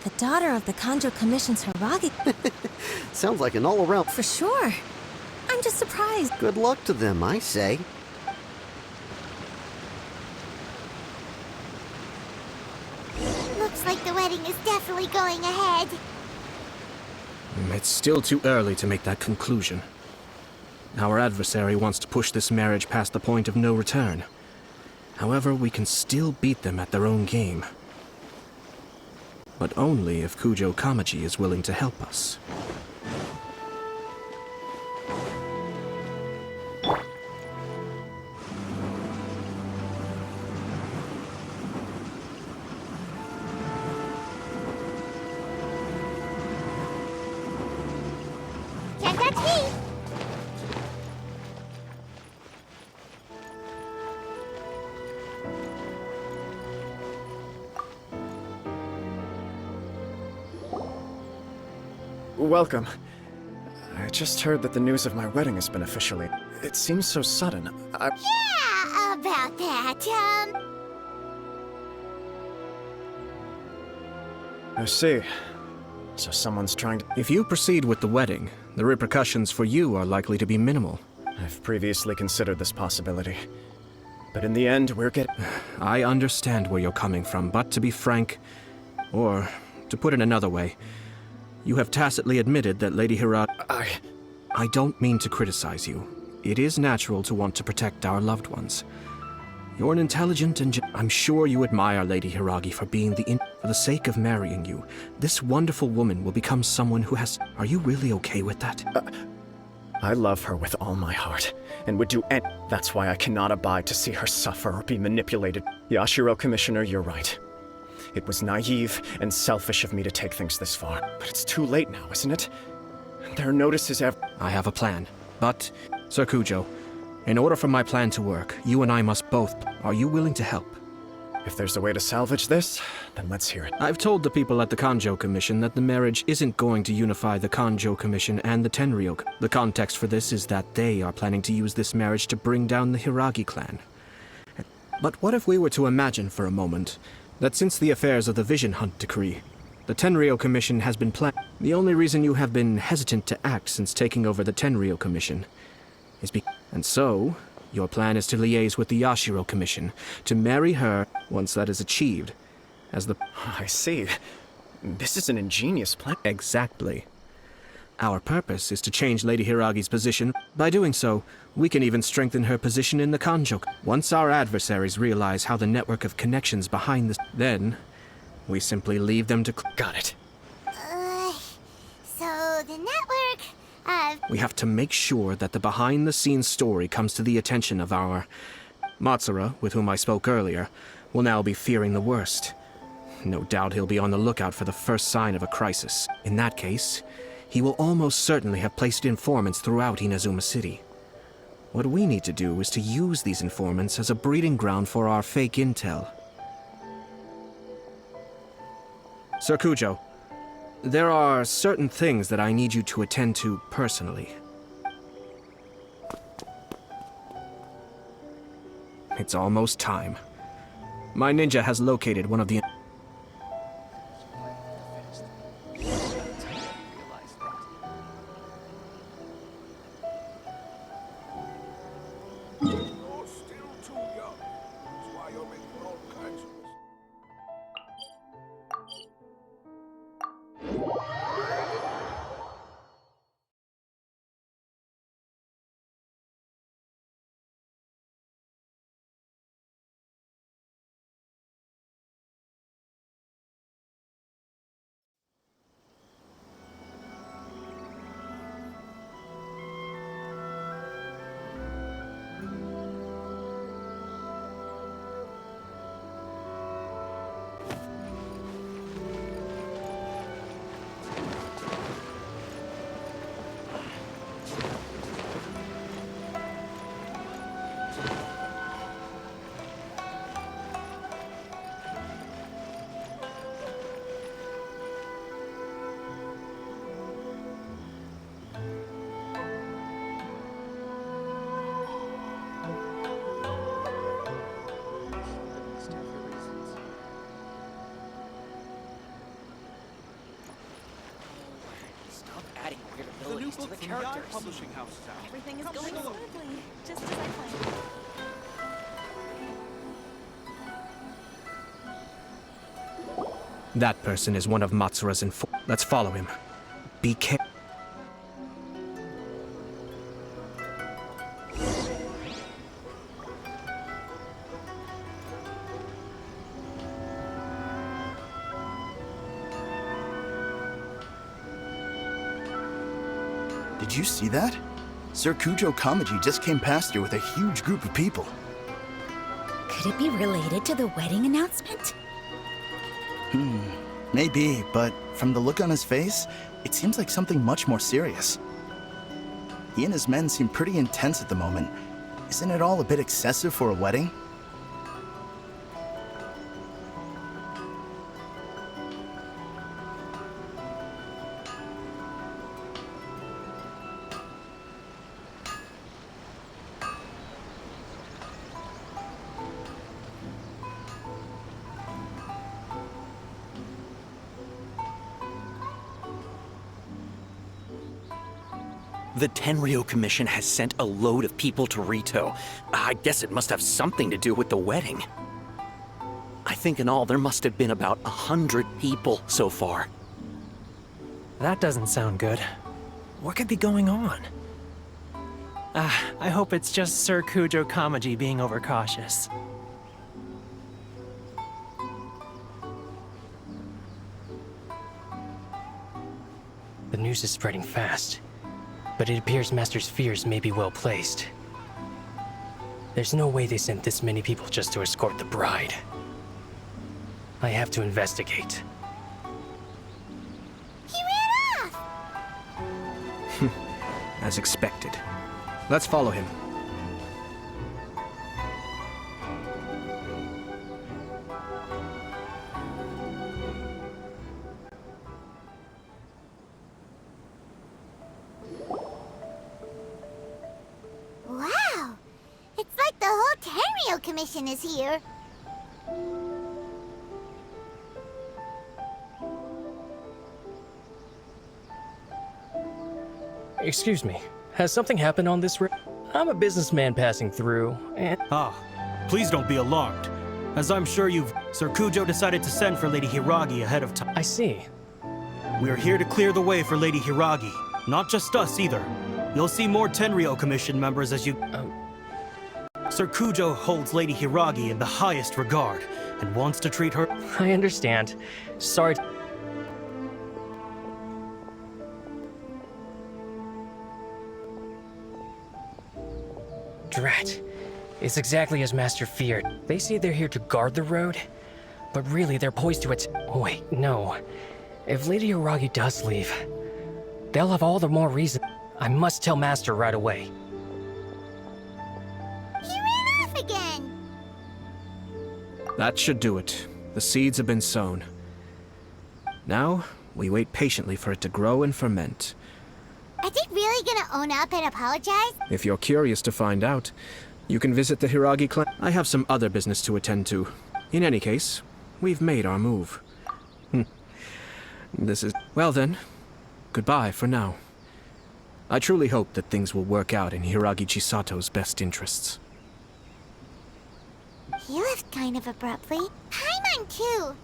The daughter of the Kanjo Commission's Hiragi. Sounds like an all-around... For sure. I'm just surprised. Good luck to them, I say. Looks like the wedding is definitely going ahead. It's still too early to make that conclusion. Our adversary wants to push this marriage past the point of no return. However, we can still beat them at their own game. But only if Kujo Kamaji is willing to help us. Can't touch me! Welcome. I just heard that the news of my wedding has been officially... It seems so sudden. Yeah, about that, I see. So someone's trying to... If you proceed with the wedding, the repercussions for you are likely to be minimal. I've previously considered this possibility. But in the end, we're getting... I understand where you're coming from, but to be frank, or to put it another way, you have tacitly admitted that Lady Hiragi... I don't mean to criticize you. It is natural to want to protect our loved ones. You're an intelligent and... I'm sure you admire Lady Hiragi for being for the sake of marrying you, this wonderful woman will become someone who has... Are you really okay with that? I love her with all my heart, and would do any... That's why I cannot abide to see her suffer or be manipulated. Yashiro Commissioner, you're right. It was naive and selfish of me to take things this far. But it's too late now, isn't it? There are notices I have a plan, but... Sir Kujo, in order for my plan to work, you and I must both... Are you willing to help? If there's a way to salvage this, then let's hear it. I've told the people at the Kanjo Commission that the marriage isn't going to unify the Kanjo Commission and the Tenryou. The context for this is that they are planning to use this marriage to bring down the Hiragi clan. But what if we were to imagine for a moment that since the affairs of the Vision Hunt Decree, the Tenryou Commission has been planned. The only reason you have been hesitant to act since taking over the Tenryou Commission is because... And so, your plan is to liaise with the Yashiro Commission, to marry her once that is achieved, as the... I see. This is an ingenious plan. Exactly. Our purpose is to change Lady Hiragi's position. By doing so, we can even strengthen her position in the Kanjo. Once our adversaries realize how the network of connections behind this... Then, we simply leave them to... Got it. So the network of... We have to make sure that the behind-the-scenes story comes to the attention of our... Matsura, with whom I spoke earlier, will now be fearing the worst. No doubt he'll be on the lookout for the first sign of a crisis. In that case, he will almost certainly have placed informants throughout Inazuma City. What we need to do is to use these informants as a breeding ground for our fake intel. Sir Kujo, there are certain things that I need you to attend to personally. It's almost time. My ninja has located one of the... Well, the characters. Publishing houses out. Everything is going smoothly, just as I planned. That person is one of Matsura's Let's follow him. Be careful. Did you see that? Sir Kujo Kamaji just came past here with a huge group of people. Could it be related to the wedding announcement? Maybe, but from the look on his face, it seems like something much more serious. He and his men seem pretty intense at the moment. Isn't it all a bit excessive for a wedding? The Tenryo Commission has sent a load of people to Rito. I guess it must have something to do with the wedding. I think in all there must have been about 100 people so far. That doesn't sound good. What could be going on? I hope it's just Sir Kujo Kamaji being overcautious. The news is spreading fast, but it appears Master's fears may be well placed. There's no way they sent this many people just to escort the bride. I have to investigate. He ran off! As expected. Let's follow him. Wow! It's like the whole Tenryo Commission is here. Excuse me, has something happened on this road? I'm a businessman passing through, and... Please don't be alarmed. As I'm sure Sir Kujo decided to send for Lady Hiragi ahead of time. I see. We're here to clear the way for Lady Hiragi. Not just us, either. You'll see more Tenryo Commission members as you... Sir Kujo holds Lady Hiragi in the highest regard, and wants to treat her... I understand. Sorry. Drat. It's exactly as Master feared. They say they're here to guard the road, but really they're poised to wait, no. If Lady Hiragi does leave, they'll have all the more reason. I must tell Master right away. He ran off again! That should do it. The seeds have been sown. Now, we wait patiently for it to grow and ferment. Are they really gonna own up and apologize? If you're curious to find out, you can visit the Hiragi clan. I have some other business to attend to. In any case, we've made our move. This is... Well then, goodbye for now. I truly hope that things will work out in Hiragi Chisato's best interests. He left kind of abruptly. Paimon too!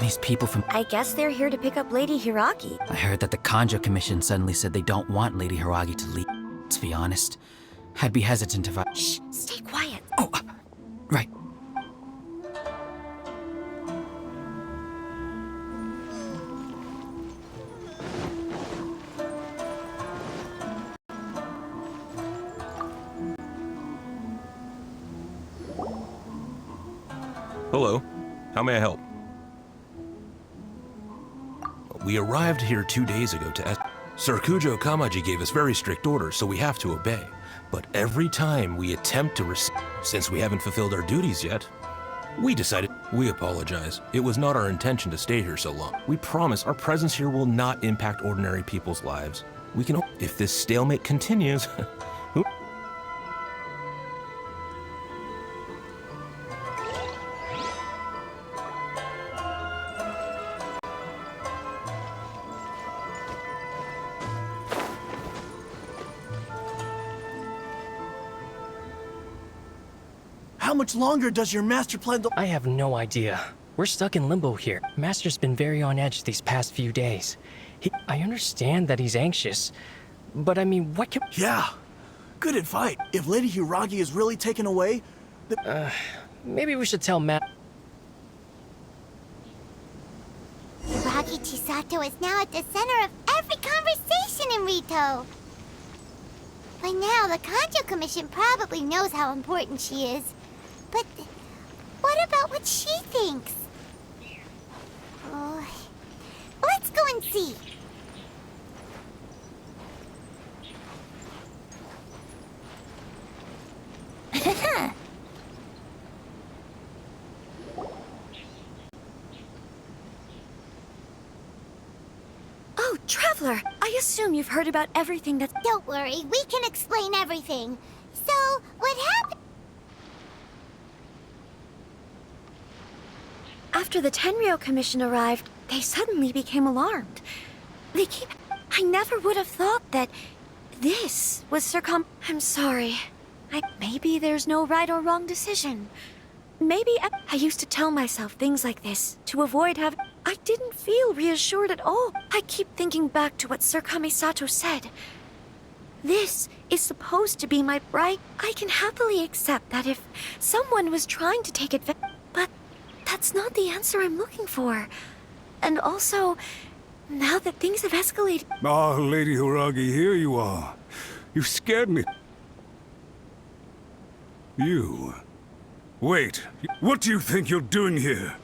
these people from... I guess they're here to pick up Lady Hiragi. I heard that the Kanjo Commission suddenly said they don't want Lady Hiragi to leave. To be honest, I'd be hesitant if I... Shh, stay quiet. Oh, right. Hello. How may I help? We arrived here 2 days ago to Sir Kujo Kamaji gave us very strict orders, so we have to obey. But every time we attempt to receive, since we haven't fulfilled our duties yet, we decided we apologize. It was not our intention to stay here so long. We promise our presence here will not impact ordinary people's lives. We can, if this stalemate continues, How much longer does your master plan to— I have no idea. We're stuck in limbo here. Master's been very on edge these past few days. I understand that he's anxious, but I mean, what can— Yeah, good advice. If Lady Hiragi is really taken away, maybe we should tell Matt. Hiragi Chisato is now at the center of every conversation in Rito. By now, the Kanjo Commission probably knows how important she is. But what about what she thinks? Oh, let's go and see. Oh, Traveler! I assume you've heard about everything that's— Don't worry, we can explain everything. So, what happened? After the Tenryou Commission arrived, they suddenly became alarmed. I never would have thought that this was I'm sorry. Maybe there's no right or wrong decision. Maybe I used to tell myself things like this to avoid having... I didn't feel reassured at all. I keep thinking back to what Sir Kamisato said. This is supposed to be my right. I can happily accept that if someone was trying to take advantage... But that's not the answer I'm looking for. And also, now that things have escalated... Ah, Lady Hiragi, here you are. You scared me. You... Wait, what do you think you're doing here?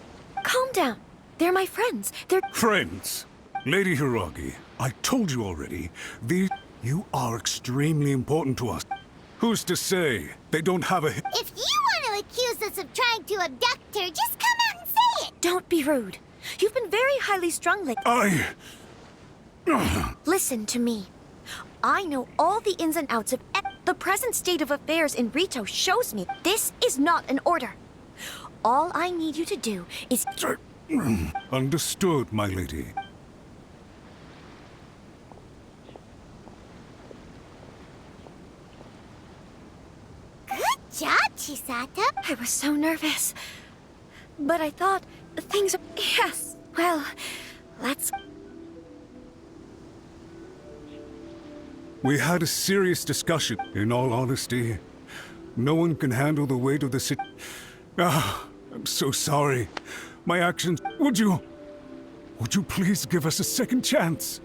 Calm down. They're my friends. They're... Friends. Lady Hiragi, I told you already, you are extremely important to us. Who's to say they don't have a... If you want to accuse us of trying to abduct her, just come out and say it! Don't be rude. You've been very highly strung lately. Listen to me. I know all the ins and outs of... The present state of affairs in Rito shows me this is not an order. All I need you to do is... Understood, my lady. Good job, Chisato. I was so nervous. But I thought things... Yes, well, let's... We had a serious discussion. In all honesty, no one can handle the weight of the I'm so sorry. My actions... Would you please give us a second chance?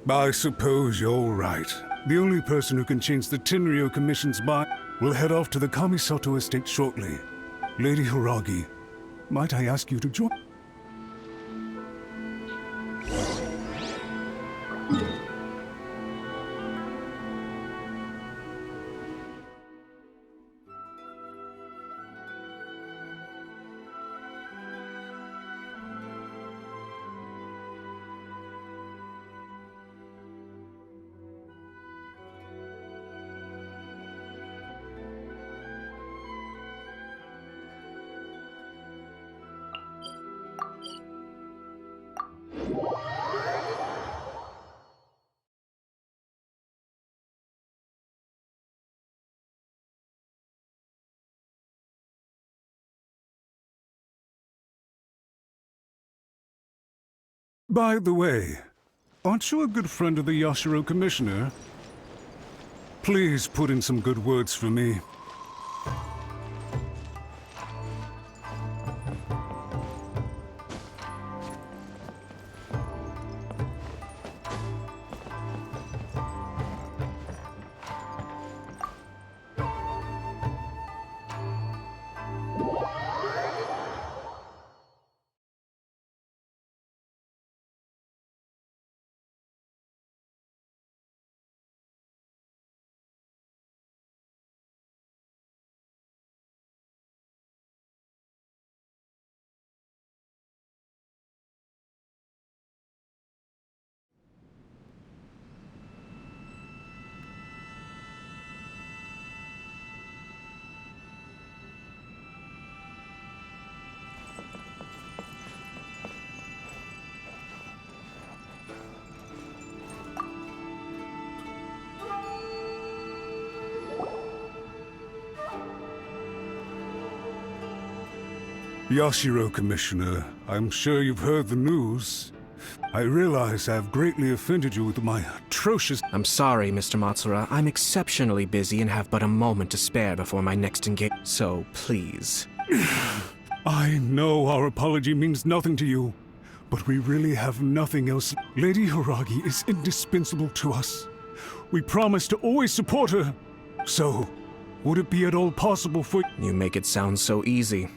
I suppose you're right. The only person who can change the Tenryou Commission's mind will head off to the Kamisato estate shortly. Lady Hiragi, might I ask you to join? By the way, aren't you a good friend of the Yashiro Commissioner? Please put in some good words for me. Yashiro, Commissioner, I'm sure you've heard the news. I realize I've greatly offended you with my atrocious— I'm sorry, Mr. Matsura. I'm exceptionally busy and have but a moment to spare before my next engagement. So, please. I know our apology means nothing to you, but we really have nothing else. Lady Hiragi is indispensable to us. We promise to always support her. So, would it be at all possible for— You make it sound so easy.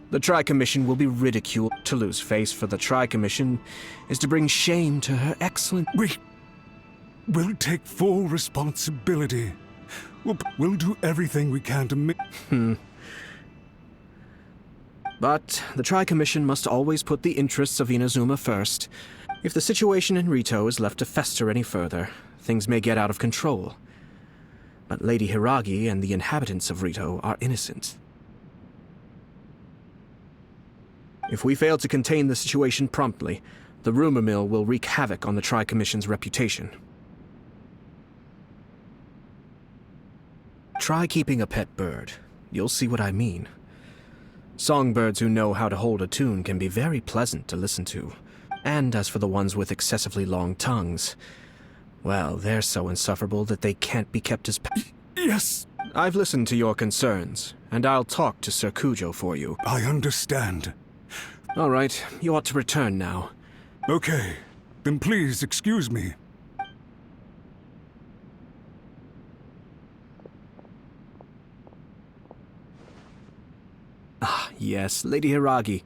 The Tri-Commission will be ridiculed. To lose face for the Tri-Commission is to bring shame to her excellent— We'll take full responsibility. We'll do everything we can to make— But the Tri-Commission must always put the interests of Inazuma first. If the situation in Rito is left to fester any further, things may get out of control. But Lady Hiragi and the inhabitants of Rito are innocent. If we fail to contain the situation promptly, the rumor mill will wreak havoc on the Tri-Commission's reputation. Try keeping a pet bird. You'll see what I mean. Songbirds who know how to hold a tune can be very pleasant to listen to. And as for the ones with excessively long tongues, well, they're so insufferable that they can't be kept as pets. Yes! I've listened to your concerns, and I'll talk to Sir Kujo for you. I understand. All right, you ought to return now. Okay, then please excuse me. Ah, yes, Lady Hiragi.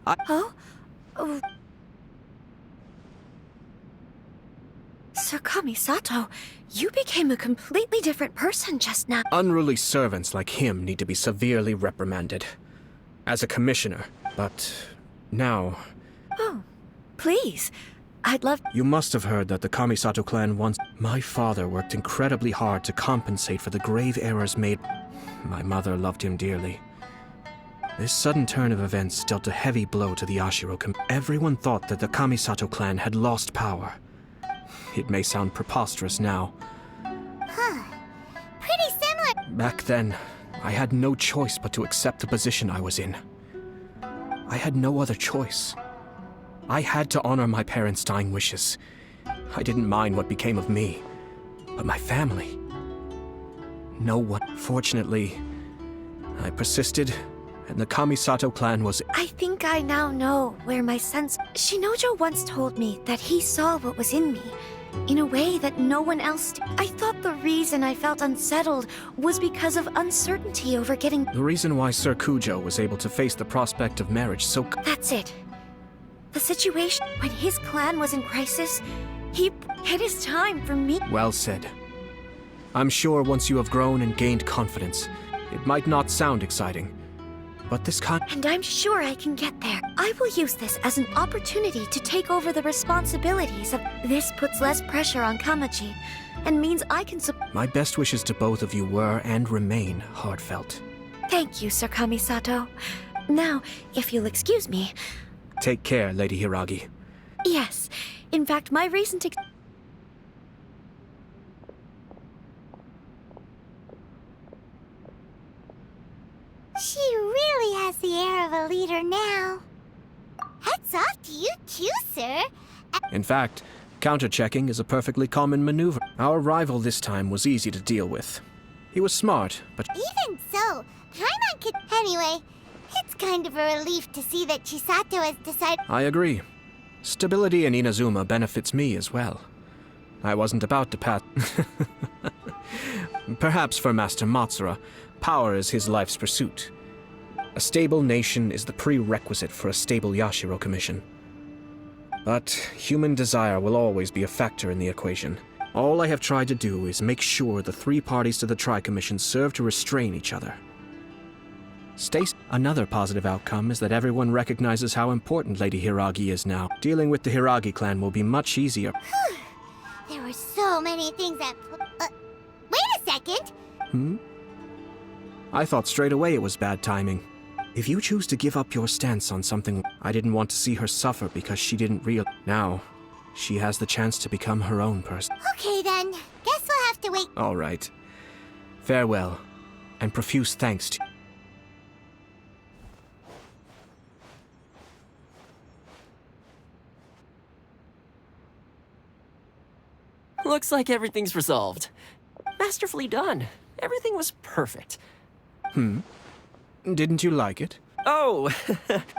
Oh? Sir Kamisato, you became a completely different person just now. Unruly servants like him need to be severely reprimanded. As a commissioner, but now— Oh, please. I'd love— You must have heard that the Kamisato clan once— My father worked incredibly hard to compensate for the grave errors made. My mother loved him dearly. This sudden turn of events dealt a heavy blow to the Ashiro Commission. Everyone thought that the Kamisato clan had lost power. It may sound preposterous now. Huh. Pretty similar. Back then, I had no choice but to accept the position I was in. I had no other choice. I had to honor my parents' dying wishes. I didn't mind what became of me, but my family— no one. Fortunately, I persisted, and the Kamisato clan was— I think I now know where my sense— Shinojo once told me that he saw what was in me, in a way that no one else did. I thought the reason I felt unsettled was because of uncertainty over getting— The reason why Sir Kujo was able to face the prospect of marriage so— That's it. The situation when his clan was in crisis, it is time for me— Well said. I'm sure once you have grown and gained confidence, it might not sound exciting, but this And I'm sure I can get there. I will use this as an opportunity to take over the responsibilities of— This puts less pressure on Kamaji, and means I can My best wishes to both of you were and remain heartfelt. Thank you, Sir Kamisato. Now, if you'll excuse me— Take care, Lady Hiragi. Yes. In fact, my reason to— She really has the air of a leader now. Hats off to you too, sir. In fact, counter-checking is a perfectly common maneuver. Our rival this time was easy to deal with. He was smart, but... Even so, Paimon could... Anyway, it's kind of a relief to see that Chisato has decided... I agree. Stability in Inazuma benefits me as well. I wasn't about to pat... Perhaps for Master Matsura, power is his life's pursuit. A stable nation is the prerequisite for a stable Yashiro Commission. But human desire will always be a factor in the equation. All I have tried to do is make sure the three parties to the Tri-Commission serve to restrain each other. Another positive outcome is that everyone recognizes how important Lady Hiragi is now. Dealing with the Hiragi clan will be much easier. There were so many things that... wait a second! I thought straight away it was bad timing. If you choose to give up your stance on something, I didn't want to see her suffer because she didn't Now, she has the chance to become her own person. Okay then, guess we'll have to wait. All right. Farewell, and profuse thanks to... Looks like everything's resolved. Masterfully done. Everything was perfect. Didn't you like it? Oh!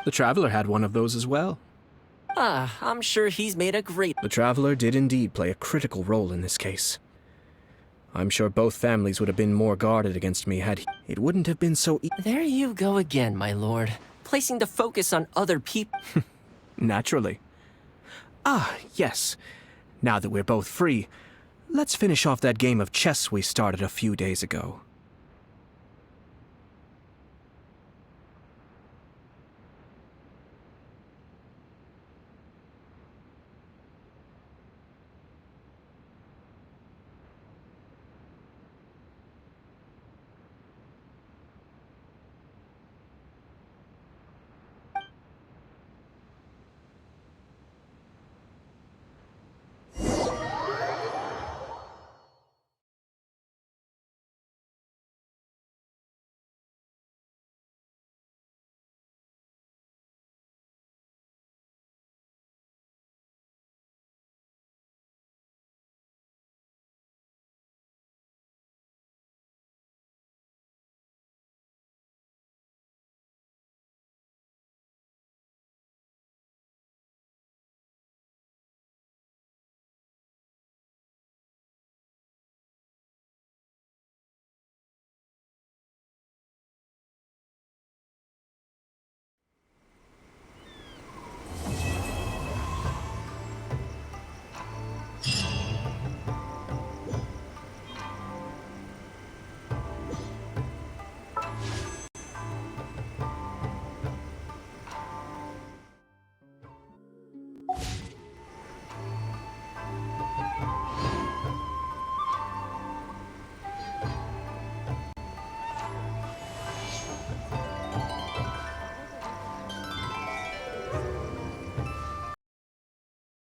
The Traveler had one of those as well. I'm sure he's made a great... The Traveler did indeed play a critical role in this case. I'm sure both families would have been more guarded against me had he... It wouldn't have been so... There you go again, my lord. Placing the focus on other people. Naturally. Yes. Now that we're both free, let's finish off that game of chess we started a few days ago.